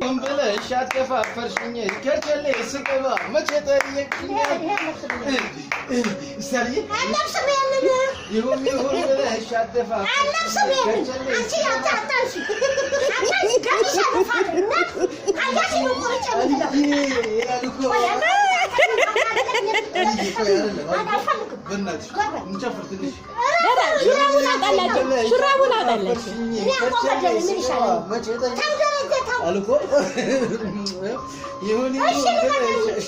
بلاش أتفافرشني كجلي سكبا ما تطيقني سري أنا سمعني يهون بلاش أتفافرشني أنا سمعني أنت يا تعطشي أنت كم شيء فاضل أنا شنو قلت يا لوكو أنا فهمك بنات نشوف تنش شرابون عدلش ألوكو يهوني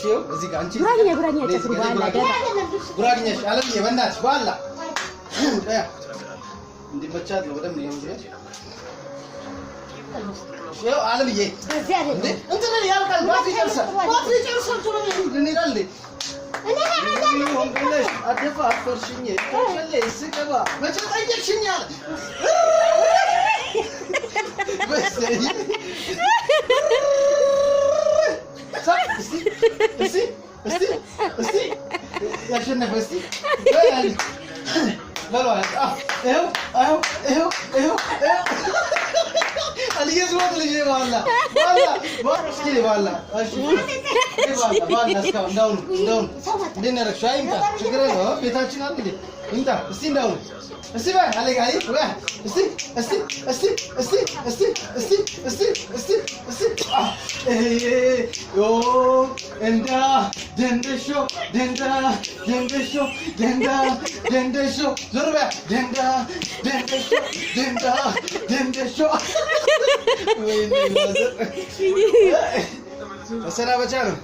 شو زيك أنتي ጉራኛ ጨፍሩ በኋላ ደራ ጉራኛ አለም የበናት በኋላ እንዲመቻት ነው በደንብ ነው ማለት ያው አለምዬ እንትን ያልቃል ባትሪ ጨርሰን ቶሎ እንሄዳለን እኔ ሆንኩልሽ አደፋፈርሽኝ ከቸሌ ስገባ መቼ ጠየቅሽኝ አለ በስተይ እስቲ ያሸነፈ እስቲ በለው ይኸው አልየዝወት ልጅ ባላ እስኪ ባላ እሺ ባላ እስካሁን እንዳውኑ እንዴት ነህ ረክሽ አይምጣ ችግር የለውም ቤታችን አለ እንዴ ይምጣ እስቲ እንዳውኑ እስቲ በይ አለጋ እስቲ ዮ እንዳ ደንደሾ ዞር በይ ደንደሾ ወይኔ መሰናበቻ ነው